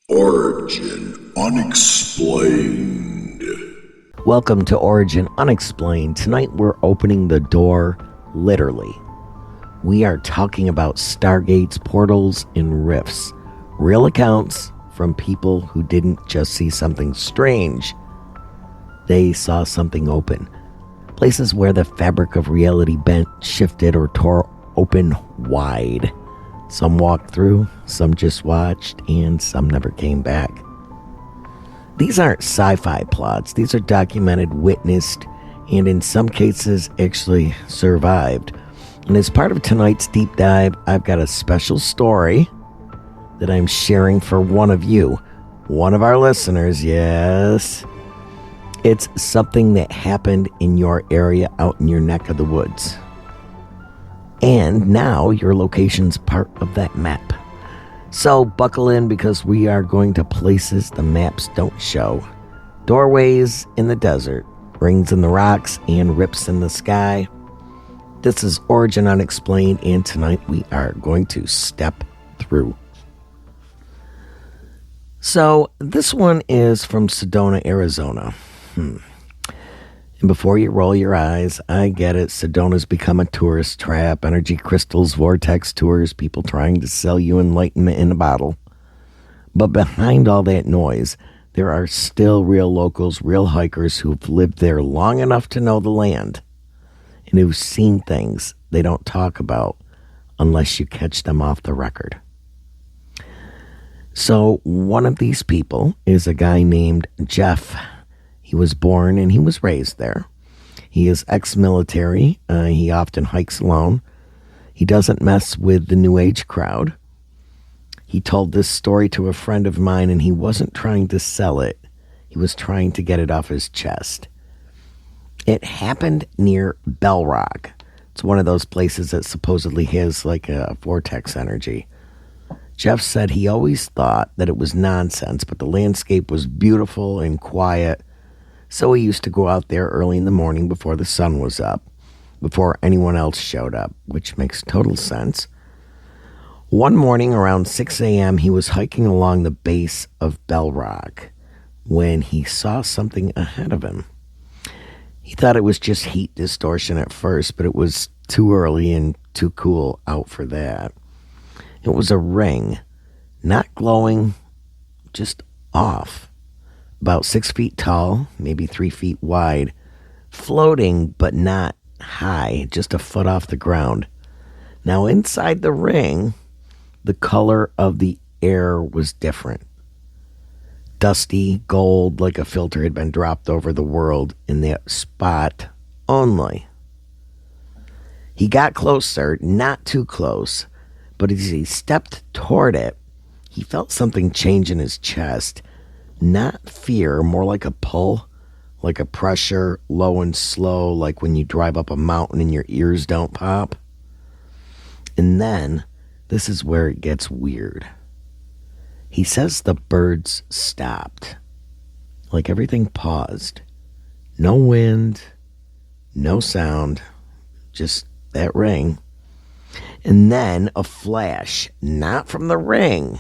Origin Unexplained. Welcome to Origin Unexplained. Tonight we're opening the door, literally. We are talking about Stargates, portals, and rifts. Real accounts from people who didn't just see something strange. They saw something open. Places where the fabric of reality bent, shifted, or tore open wide. Some walked through, some just watched, and some never came back. These aren't sci-fi plots. These are documented, witnessed, and in some cases actually survived. And as part of tonight's deep dive, I've got a special story that I'm sharing for one of you. One of our listeners, yes. It's something that happened in your area out in your neck of the woods. And now your location's part of that map. So buckle in because we are going to places the maps don't show. Doorways in the desert, rings in the rocks, and rips in the sky. This is Origin Unexplained, and tonight we are going to step through. So this one is from Sedona, Arizona. And before you roll your eyes, I get it. Sedona's become a tourist trap. Energy crystals, vortex tours, people trying to sell you enlightenment in a bottle. But behind all that noise, there are still real locals, real hikers who've lived there long enough to know the land. And who've seen things they don't talk about unless you catch them off the record. So one of these people is a guy named Jeff. He was born and he was raised there. He is ex-military. He often hikes alone. He doesn't mess with the New Age crowd. He told this story to a friend of mine, and he wasn't trying to sell it. He was trying to get it off his chest. It happened near Bell Rock. It's one of those places that supposedly has like a vortex energy. Jeff said he always thought that it was nonsense, but the landscape was beautiful and quiet. So he used to go out there early in the morning before the sun was up, before anyone else showed up, which makes total sense. One morning around 6 a.m., he was hiking along the base of Bell Rock when he saw something ahead of him. He thought it was just heat distortion at first, but it was too early and too cool out for that. It was a ring, not glowing, just off. About 6 feet tall, maybe 3 feet wide, floating but not high, just a foot off the ground. Now inside the ring, the color of the air was different. Dusty gold, like a filter had been dropped over the world in that spot only. He got closer, not too close, but as he stepped toward it, he felt something change in his chest. Not fear, more like a pull, like a pressure, low and slow, like when you drive up a mountain and your ears don't pop. And then, this is where it gets weird. He says the birds stopped, like everything paused. No wind, no sound, just that ring. And then a flash, not from the ring,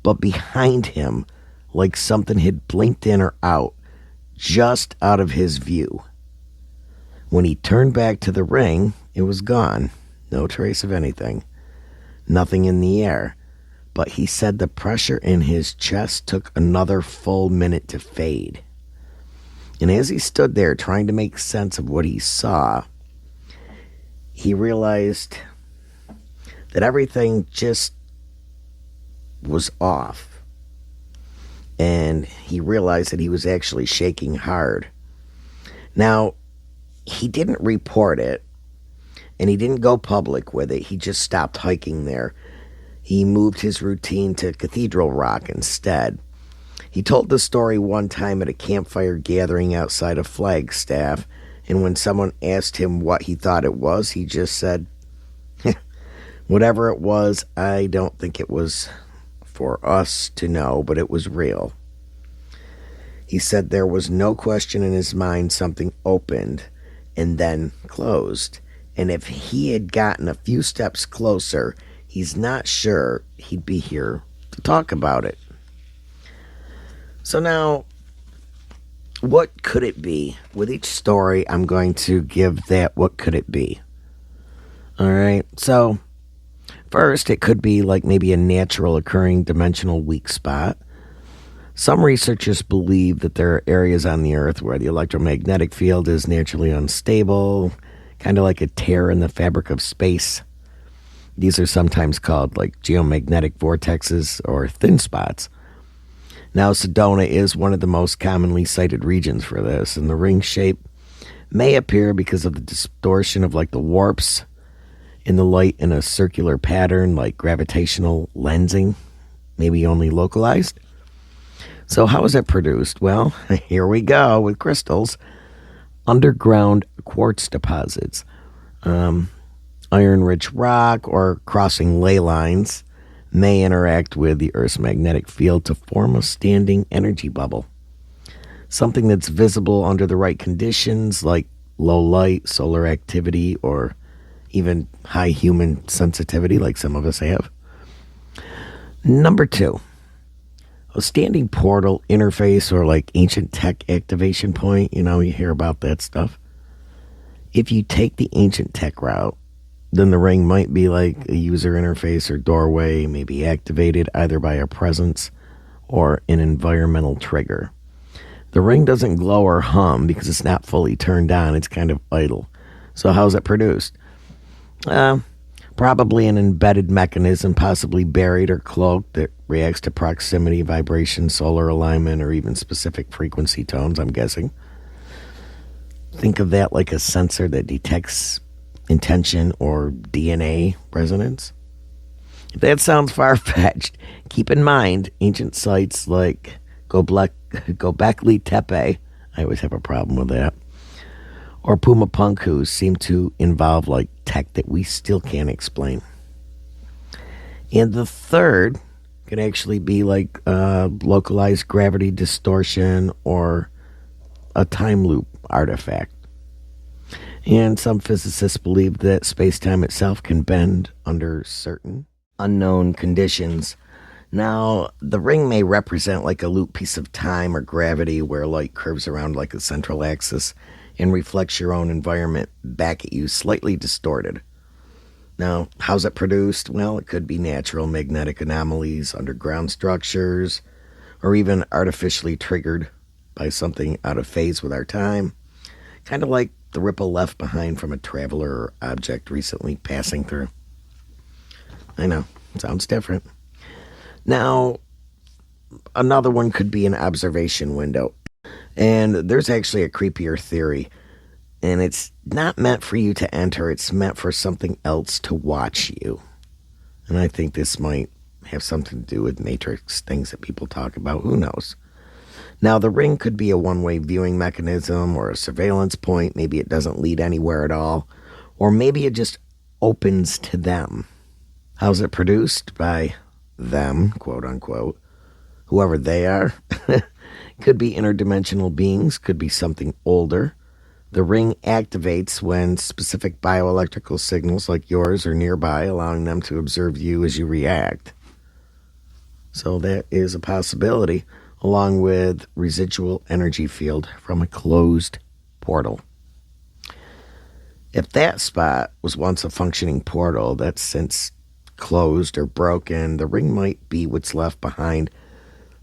but behind him, like something had blinked in or out, just out of his view. When he turned back to the ring, it was gone. No trace of anything. Nothing in the air. But he said the pressure in his chest took another full minute to fade. And as he stood there trying to make sense of what he saw, he realized that everything just was off. And he realized that he was actually shaking hard. Now, he didn't report it, and he didn't go public with it. He just stopped hiking there. He moved his routine to Cathedral Rock instead. He told the story one time at a campfire gathering outside of Flagstaff, and when someone asked him what he thought it was, he just said, whatever it was, I don't think it was for us to know, but it was real. He said there was no question in his mind something opened and then closed. And if he had gotten a few steps closer, he's not sure he'd be here to talk about it. So now, what could it be? With each story, I'm going to give that what could it be. All right. So, first, it could be like maybe a natural occurring dimensional weak spot. Some researchers believe that there are areas on the Earth where the electromagnetic field is naturally unstable, kind of like a tear in the fabric of space. These are sometimes called like geomagnetic vortexes or thin spots. Now, Sedona is one of the most commonly cited regions for this, and the ring shape may appear because of the distortion of like the warps in the light in a circular pattern, like gravitational lensing, maybe only localized. So how is it produced? Well, here we go with crystals. Underground quartz deposits, iron-rich rock, or crossing ley lines may interact with the Earth's magnetic field to form a standing energy bubble. Something that's visible under the right conditions, like low light, solar activity, or even high human sensitivity, like some of us have. Number 2, a standing portal interface or like ancient tech activation point. You know, you hear about that stuff. If you take the ancient tech route, then the ring might be like a user interface or doorway, maybe activated either by a presence or an environmental trigger. The ring doesn't glow or hum because it's not fully turned on. It's kind of idle. So how's it produced? Probably an embedded mechanism, possibly buried or cloaked, that reacts to proximity, vibration, solar alignment, or even specific frequency tones, I'm guessing. Think of that like a sensor that detects intention or DNA resonance. If that sounds far-fetched, keep in mind ancient sites like Göbekli Tepe, I always have a problem with that, or Pumapunku seem to involve like tech that we still can't explain. And the third could actually be like localized gravity distortion or a time loop artifact. And some physicists believe that space-time itself can bend under certain unknown conditions. Now, the ring may represent like a loop piece of time or gravity where light curves around like a central axis and reflects your own environment back at you, slightly distorted. Now, how's it produced? Well, it could be natural magnetic anomalies, underground structures, or even artificially triggered by something out of phase with our time. Kind of like the ripple left behind from a traveler or object recently passing through. I know, sounds different. Now, another one could be an observation window. And there's actually a creepier theory. And it's not meant for you to enter, it's meant for something else to watch you. And I think this might have something to do with Matrix, things that people talk about, who knows. Now, the ring could be a one-way viewing mechanism or a surveillance point. Maybe it doesn't lead anywhere at all. Or maybe it just opens to them. How's it produced? By them, quote unquote. Whoever they are. Could be interdimensional beings. Could be something older. The ring activates when specific bioelectrical signals like yours are nearby, allowing them to observe you as you react. So that is a possibility, along with residual energy field from a closed portal. If that spot was once a functioning portal that's since closed or broken, the ring might be what's left behind,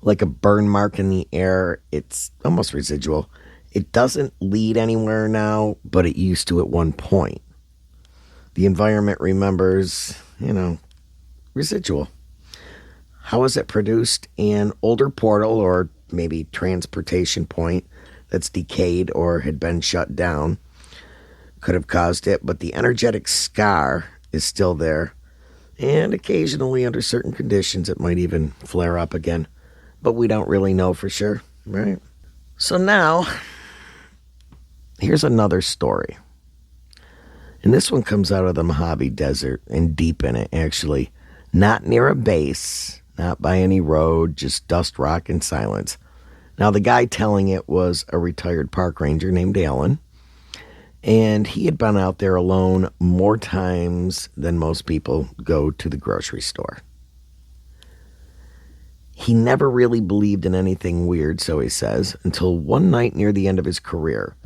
like a burn mark in the air. It's almost residual. It doesn't lead anywhere now, but it used to at one point. The environment remembers, residual. How is it produced? An older portal or maybe transportation point that's decayed or had been shut down could have caused it, but the energetic scar is still there. And occasionally, under certain conditions, it might even flare up again. But we don't really know for sure, right? So now, here's another story. And this one comes out of the Mojave Desert and deep in it, actually. Not near a base, not by any road, just dust, rock, and silence. Now, the guy telling it was a retired park ranger named Alan. And he had been out there alone more times than most people go to the grocery store. He never really believed in anything weird, so he says, until one night near the end of his career.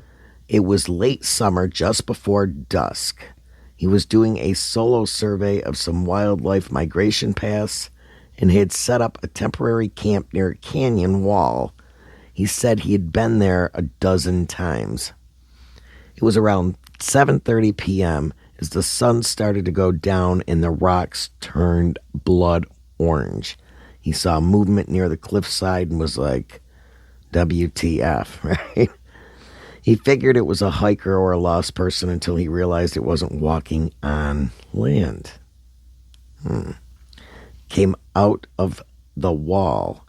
It was late summer, just before dusk. He was doing a solo survey of some wildlife migration paths and had set up a temporary camp near a canyon wall. He said he had been there a dozen times. It was around 7:30 p.m. as the sun started to go down and the rocks turned blood orange. He saw movement near the cliffside and was like, WTF, right? He figured it was a hiker or a lost person until he realized it wasn't walking on land. Came out of the wall.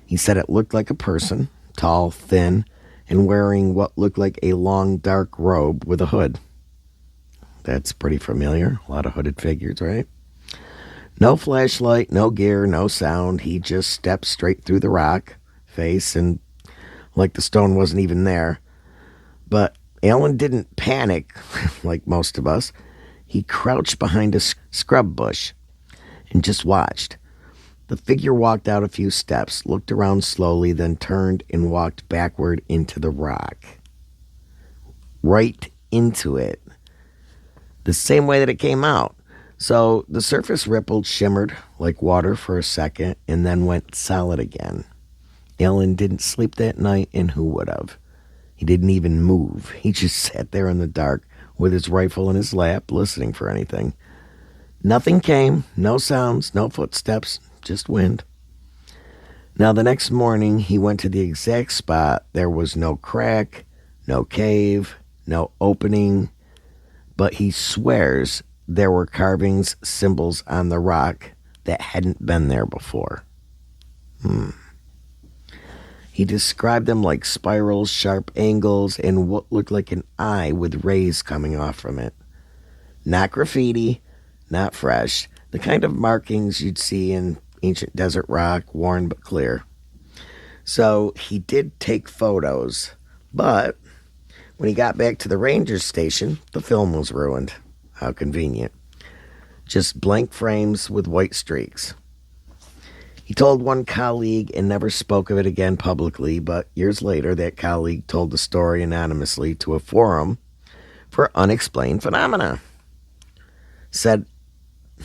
He said it looked like a person, tall, thin, and wearing what looked like a long, dark robe with a hood. That's pretty familiar. A lot of hooded figures, right? No flashlight, no gear, no sound. He just stepped straight through the rock face and like the stone wasn't even there. But Alan didn't panic like most of us. He crouched behind a scrub bush and just watched. The figure walked out a few steps, looked around slowly, then turned and walked backward into the rock. Right into it. The same way that it came out. So the surface rippled, shimmered like water for a second, and then went solid again. Alan didn't sleep that night, and who would have? He didn't even move. He just sat there in the dark with his rifle in his lap, listening for anything. Nothing came, no sounds, no footsteps, just wind. Now the next morning, he went to the exact spot. There was no crack, no cave, no opening, but he swears there were carvings, symbols on the rock that hadn't been there before. He described them like spirals, sharp angles, and what looked like an eye with rays coming off from it. Not graffiti, not fresh, the kind of markings you'd see in ancient desert rock, worn but clear. So he did take photos, but when he got back to the ranger station, the film was ruined. How convenient. Just blank frames with white streaks. He told one colleague and never spoke of it again publicly, but years later, that colleague told the story anonymously to a forum for unexplained phenomena. Said,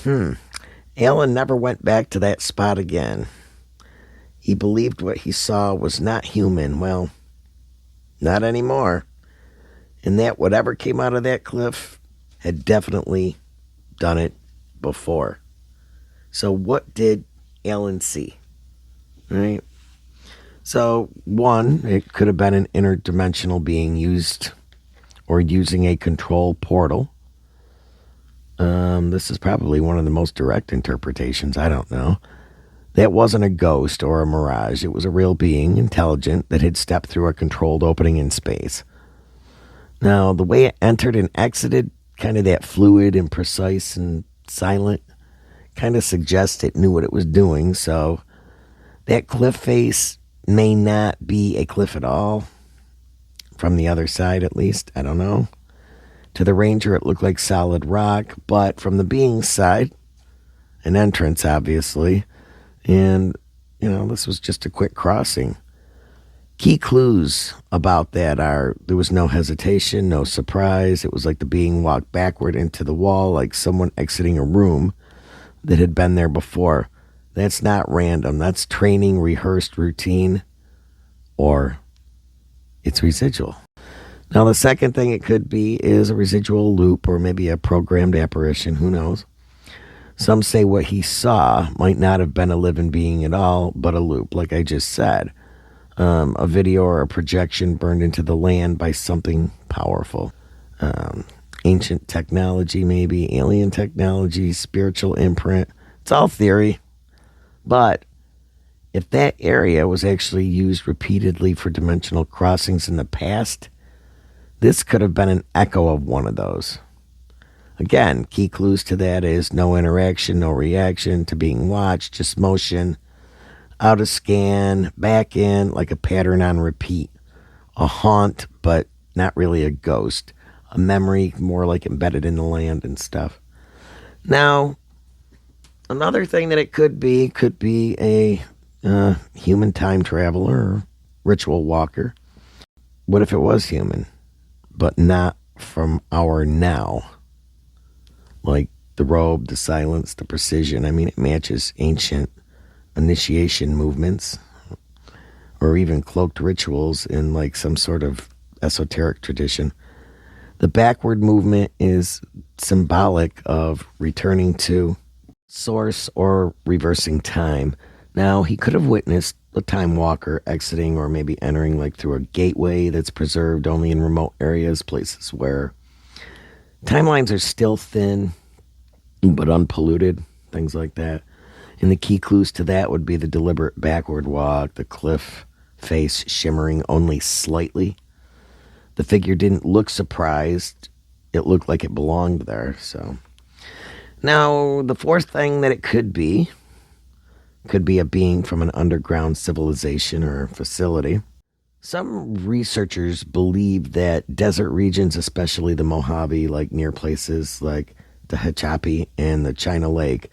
Alan never went back to that spot again. He believed what he saw was not human. Well, not anymore. And that whatever came out of that cliff had definitely done it before. So what did Alan see? Right? So, one, it could have been an interdimensional being used or using a control portal. This is probably one of the most direct interpretations. I don't know. That wasn't a ghost or a mirage. It was a real being, intelligent, that had stepped through a controlled opening in space. Now, the way it entered and exited, kind of that fluid and precise and silent, kind of suggests it knew what it was doing. So that cliff face may not be a cliff at all. From the other side, at least. I don't know. To the ranger, it looked like solid rock. But from the being's side, an entrance, obviously. And, this was just a quick crossing. Key clues about that are there was no hesitation, no surprise. It was like the being walked backward into the wall, like someone exiting a room that had been there before. That's not random. That's training, rehearsed routine, or it's residual. Now, the second thing it could be is a residual loop or maybe a programmed apparition. Who knows? Some say what he saw might not have been a living being at all, but a loop, like I just said. A video or a projection burned into the land by something powerful. Ancient technology, maybe, alien technology, spiritual imprint. It's all theory. But if that area was actually used repeatedly for dimensional crossings in the past, this could have been an echo of one of those. Again, key clues to that is no interaction, no reaction to being watched, just motion, out of scan, back in, like a pattern on repeat. A haunt, but not really a ghost. A memory, more like embedded in the land and stuff. Now, another thing that it could be a human time traveler or ritual walker. What if it was human, but not from our now? Like the robe, the silence, the precision. I mean, it matches ancient initiation movements or even cloaked rituals in like some sort of esoteric tradition. The backward movement is symbolic of returning to source or reversing time. Now, he could have witnessed a time walker exiting or maybe entering like through a gateway that's preserved only in remote areas, places where timelines are still thin but unpolluted, things like that. And the key clues to that would be the deliberate backward walk, the cliff face shimmering only slightly. The figure didn't look surprised. It looked like it belonged there. So now the fourth thing that it could be a being from an underground civilization or facility. Some researchers believe that desert regions, especially the Mojave, like near places like the Tehachapi and the China Lake,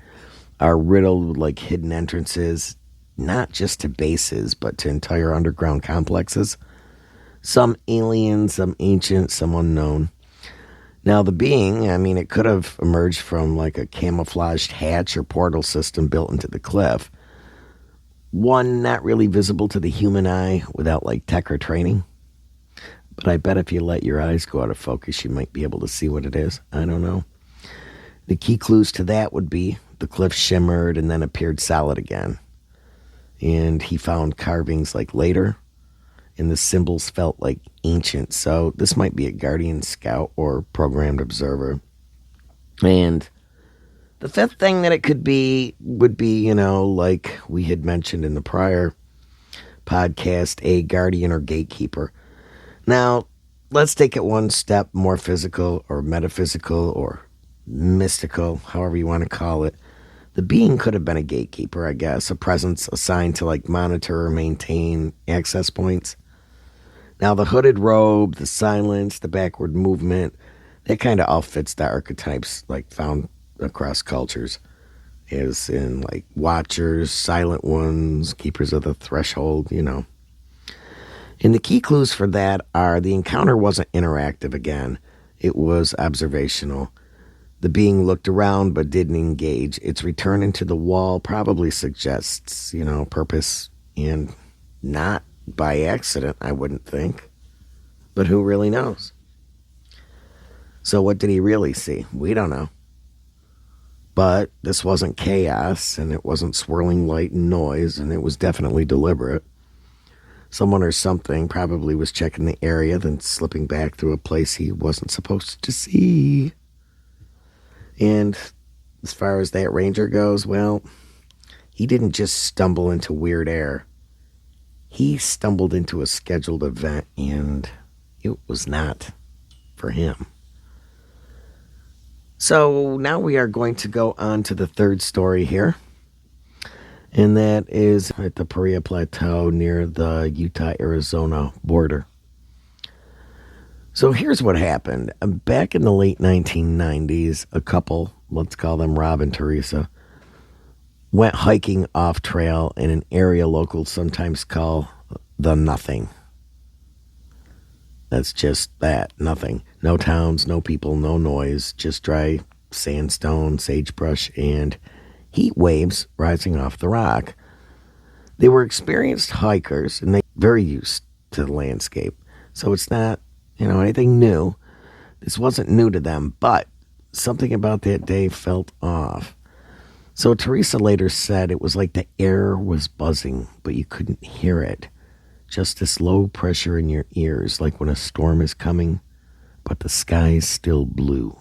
are riddled with like hidden entrances, not just to bases, but to entire underground complexes. Some alien, some ancient, some unknown. Now the being, I mean, it could have emerged from like a camouflaged hatch or portal system built into the cliff. One not really visible to the human eye without like tech or training. But I bet if you let your eyes go out of focus, you might be able to see what it is. I don't know. The key clues to that would be the cliff shimmered and then appeared solid again. And he found carvings like later, and the symbols felt like ancient. So this might be a guardian scout or programmed observer. And the fifth thing that it could be would be, like we had mentioned in the prior podcast, a guardian or gatekeeper. Now, let's take it one step more physical or metaphysical or mystical, however you want to call it. The being could have been a gatekeeper, I guess, a presence assigned to like monitor or maintain access points. Now, the hooded robe, the silence, the backward movement, that kind of all fits the archetypes like found across cultures, as in like watchers, silent ones, keepers of the threshold, And the key clues for that are the encounter wasn't interactive again. It was observational. The being looked around but didn't engage. Its return into the wall probably suggests, purpose, and not by accident, I wouldn't think. But who really knows? So what did he really see? We don't know. But this wasn't chaos, and it wasn't swirling light and noise, and it was definitely deliberate. Someone or something probably was checking the area, then slipping back through a place he wasn't supposed to see. And as far as that ranger goes, well, he didn't just stumble into weird air. He stumbled into a scheduled event, and it was not for him. So now we are going to go on to the third story here. And that is at the Paria Plateau near the Utah-Arizona border. So here's what happened. Back in the late 1990s, a couple, let's call them Rob and Teresa, went hiking off trail in an area locals sometimes call the Nothing. That's just that, nothing. No towns, no people, no noise, just dry sandstone, sagebrush, and heat waves rising off the rock. They were experienced hikers, and they were very used to the landscape. So it's not, anything new. This wasn't new to them, but something about that day felt off. So Teresa later said it was like the air was buzzing, but you couldn't hear it. Just this low pressure in your ears, like when a storm is coming, but the sky's still blue.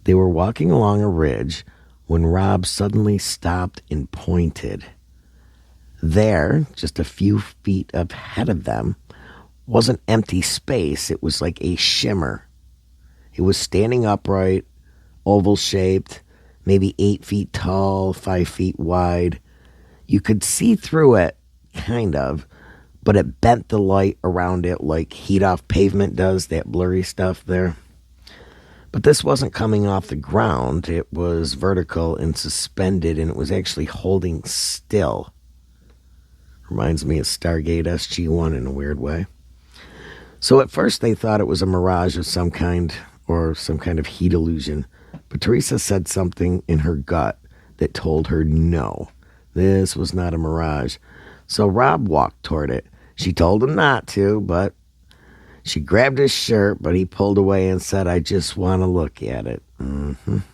They were walking along a ridge when Rob suddenly stopped and pointed. There, just a few feet ahead of them, was an empty space. It was like a shimmer. It was standing upright, oval-shaped, maybe 8 feet tall, 5 feet wide. You could see through it, kind of, but it bent the light around it like heat off pavement does, that blurry stuff there. But this wasn't coming off the ground. It was vertical and suspended, and it was actually holding still. Reminds me of Stargate SG-1 in a weird way. So at first they thought it was a mirage of some kind, or some kind of heat illusion. But Teresa said something in her gut that told her no, this was not a mirage. So Rob walked toward it. She told him not to, but she grabbed his shirt, but he pulled away and said, I just want to look at it. And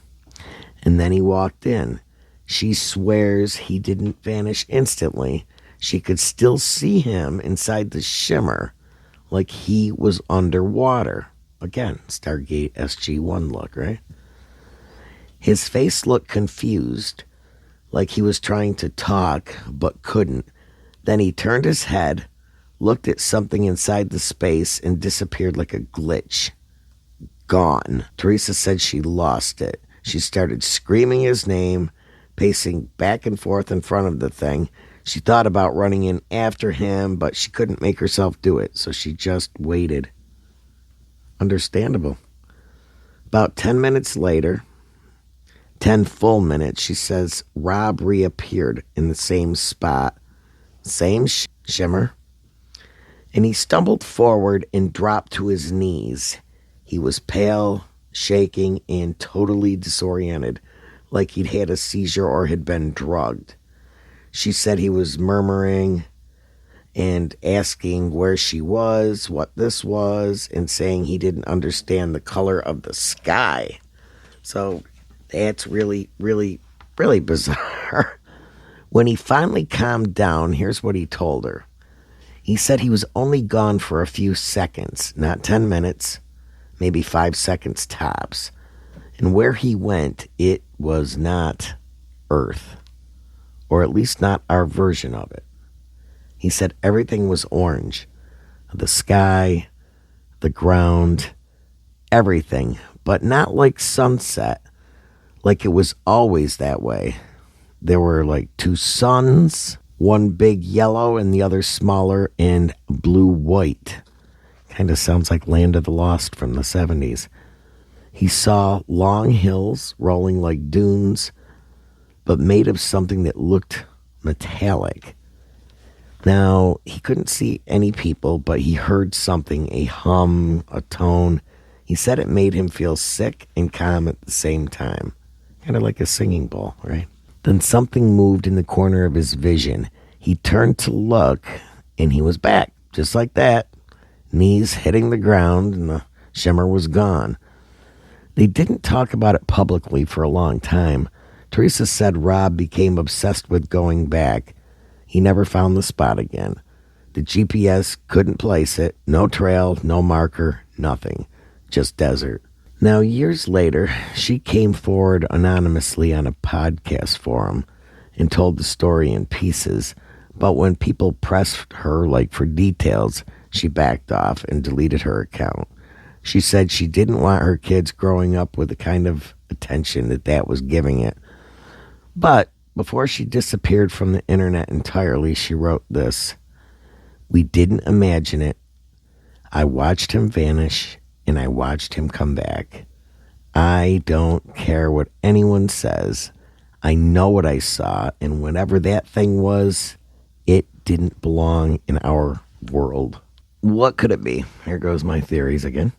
then he walked in. She swears he didn't vanish instantly. She could still see him inside the shimmer, like he was underwater. Again, Stargate SG-1 look, right? His face looked confused, like he was trying to talk, but couldn't. Then he turned his head, looked at something inside the space, and disappeared like a glitch. Gone. Teresa said she lost it. She started screaming his name, pacing back and forth in front of the thing. She thought about running in after him, but she couldn't make herself do it, so she just waited. Understandable. About 10 minutes later, 10 full minutes, she says Rob reappeared in the same spot, same shimmer, and he stumbled forward and dropped to his knees. He was pale, shaking, and totally disoriented, like he'd had a seizure or had been drugged. She said he was murmuring and asking where she was, what this was, and saying he didn't understand the color of the sky. So that's really, really, really bizarre. When he finally calmed down, here's what he told her. He said he was only gone for a few seconds, not 10 minutes, maybe 5 seconds tops. And where he went, it was not Earth, or at least not our version of it. He said everything was orange. The sky, the ground, everything, but not like sunset, like it was always that way. There were like 2 suns, one big yellow and the other smaller and blue-white. Kind of sounds like Land of the Lost from the 70s. He saw long hills rolling like dunes, but made of something that looked metallic. Now, he couldn't see any people, but he heard something, a hum, a tone. He said it made him feel sick and calm at the same time. Kind of like a singing bowl, right? Then something moved in the corner of his vision. He turned to look, and he was back, just like that. Knees hitting the ground, and the shimmer was gone. They didn't talk about it publicly for a long time. Teresa said Rob became obsessed with going back. He never found the spot again. The GPS couldn't place it. No trail, no marker, nothing. Just desert. Now, years later, she came forward anonymously on a podcast forum and told the story in pieces. But when people pressed her, like for details, she backed off and deleted her account. She said she didn't want her kids growing up with the kind of attention that was giving it. But before she disappeared from the internet entirely, she wrote this. We didn't imagine it. I watched him vanish, and I watched him come back. I don't care what anyone says. I know what I saw, and whatever that thing was, it didn't belong in our world. What could it be? Here goes my theories again.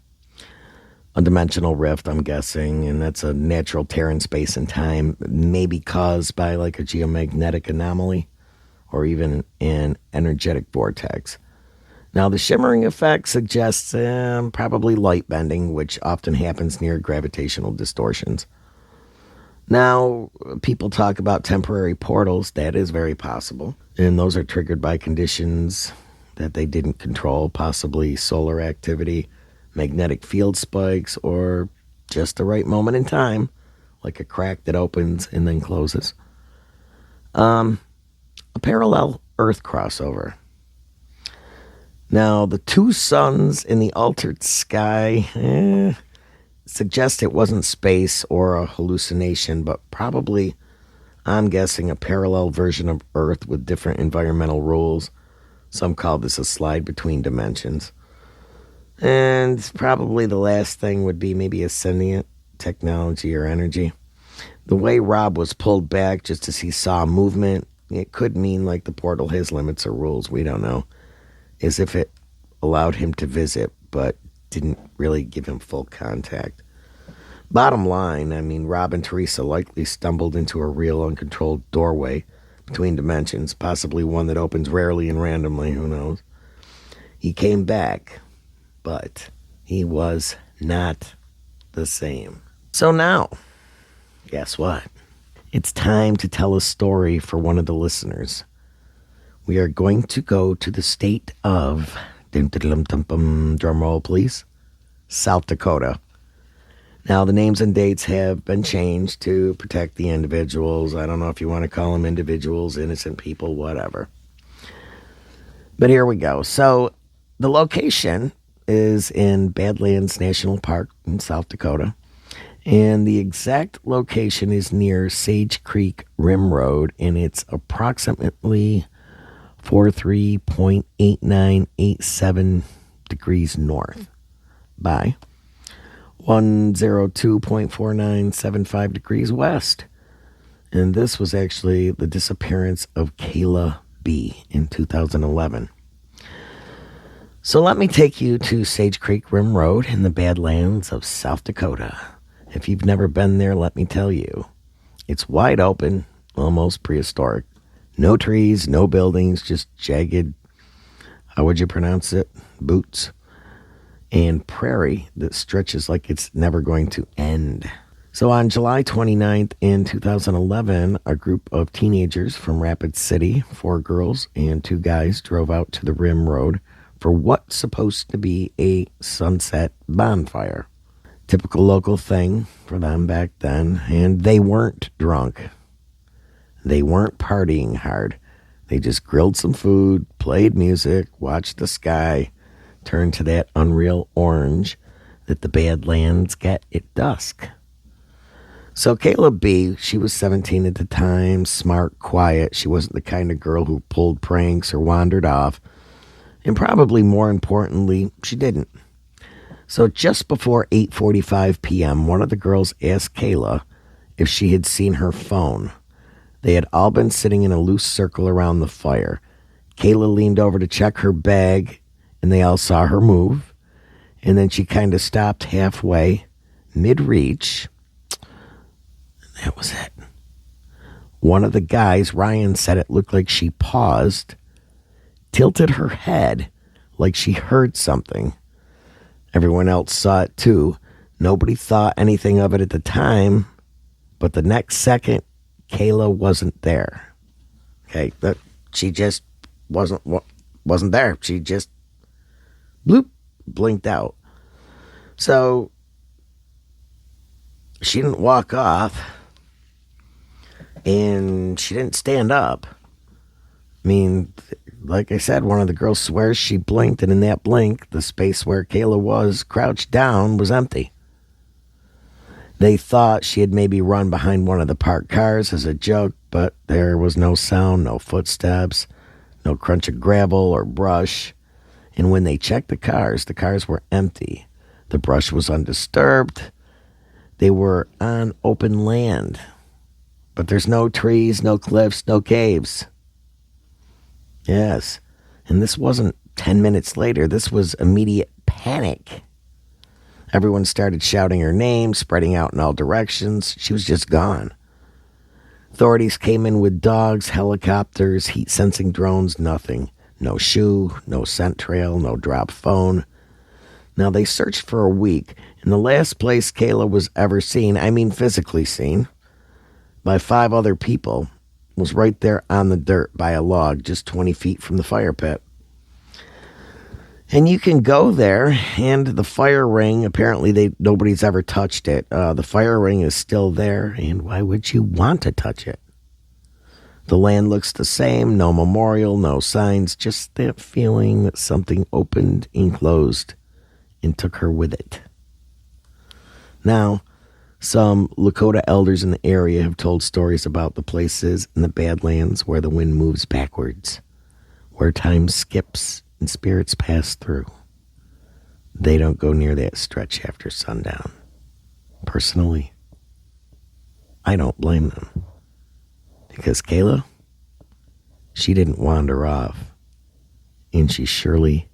A dimensional rift, I'm guessing, and that's a natural tear in space and time, maybe caused by like a geomagnetic anomaly or even an energetic vortex. Now, the shimmering effect suggests probably light bending, which often happens near gravitational distortions. Now, people talk about temporary portals. That is very possible, and those are triggered by conditions that they didn't control, possibly solar activity, magnetic field spikes, or just the right moment in time, like a crack that opens and then closes. A parallel Earth crossover. Now, the 2 suns in the altered sky suggest it wasn't space or a hallucination, but probably, I'm guessing, a parallel version of Earth with different environmental rules. Some call this a slide between dimensions. And probably the last thing would be maybe a sentient technology or energy. The way Rob was pulled back just as he saw movement, it could mean like the portal has limits or rules. We don't know. As if it allowed him to visit, but didn't really give him full contact. Bottom line, I mean, Rob and Teresa likely stumbled into a real uncontrolled doorway between dimensions, possibly one that opens rarely and randomly, who knows. He came back, but he was not the same. So now, guess what? It's time to tell a story for one of the listeners. We are going to go to the state of, drum roll please, South Dakota. Now, the names and dates have been changed to protect the individuals. I don't know if you want to call them individuals, innocent people, whatever. But here we go. So, the location is in Badlands National Park in South Dakota. And the exact location is near Sage Creek Rim Road, and it's approximately 43.8987 degrees north by 102.4975 degrees west. And this was actually the disappearance of Kayla B. in 2011. So let me take you to Sage Creek Rim Road in the Badlands of South Dakota. If you've never been there, let me tell you, it's wide open, almost prehistoric. No trees, no buildings, just jagged, how would you pronounce it? Boots. And prairie that stretches like it's never going to end. So on July 29th in 2011, a group of teenagers from Rapid City, 4 girls and 2 guys, drove out to the Rim Road for what's supposed to be a sunset bonfire. Typical local thing for them back then, and they weren't drunk. They weren't partying hard. They just grilled some food, played music, watched the sky turn to that unreal orange that the Badlands get at dusk. So Kayla B., she was 17 at the time, smart, quiet. She wasn't the kind of girl who pulled pranks or wandered off. And probably more importantly, she didn't. So just before 8:45 p.m., one of the girls asked Kayla if she had seen her phone. They had all been sitting in a loose circle around the fire. Kayla leaned over to check her bag, and they all saw her move. And then she kind of stopped halfway, mid-reach. That was it. One of the guys, Ryan, said it looked like she paused, tilted her head like she heard something. Everyone else saw it too. Nobody thought anything of it at the time, but the next second, Kayla wasn't there. Okay, that she just wasn't there. She just bloop, blinked out. So she didn't walk off, and she didn't stand up. I mean, like I said, one of the girls swears she blinked, and in that blink, the space where Kayla was crouched down was empty. They thought she had maybe run behind one of the parked cars as a joke, but there was no sound, no footsteps, no crunch of gravel or brush. And when they checked the cars were empty. The brush was undisturbed. They were on open land. But there's no trees, no cliffs, no caves. Yes, and this wasn't 10 minutes later. This was immediate panic. Everyone started shouting her name, spreading out in all directions. She was just gone. Authorities came in with dogs, helicopters, heat-sensing drones, nothing. No shoe, no scent trail, no drop phone. Now, they searched for a week, and the last place Kayla was ever seen, I mean physically seen, by 5 other people, was right there on the dirt by a log just 20 feet from the fire pit. And you can go there, and the fire ring, apparently nobody's ever touched it. The fire ring is still there, and why would you want to touch it? The land looks the same, no memorial, no signs, just that feeling that something opened and closed and took her with it. Now, some Lakota elders in the area have told stories about the places in the Badlands where the wind moves backwards, where time skips and spirits pass through. they don't go near that stretch after sundown. Personally, I don't blame them. Because Kayla, she didn't wander off. And she surely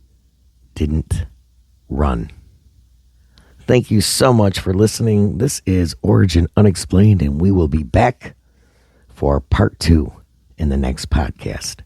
didn't run. Thank you so much for listening. This is Origin Unexplained, and we will be back for part 2 in the next podcast.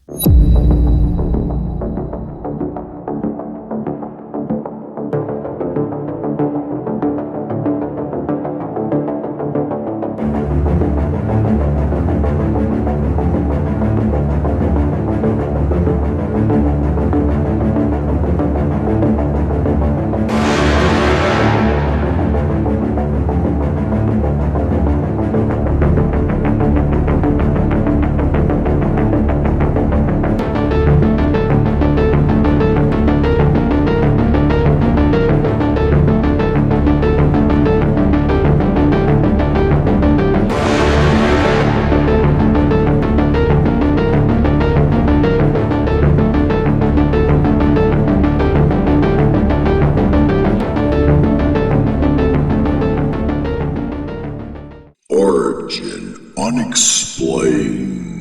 Origin Unexplained.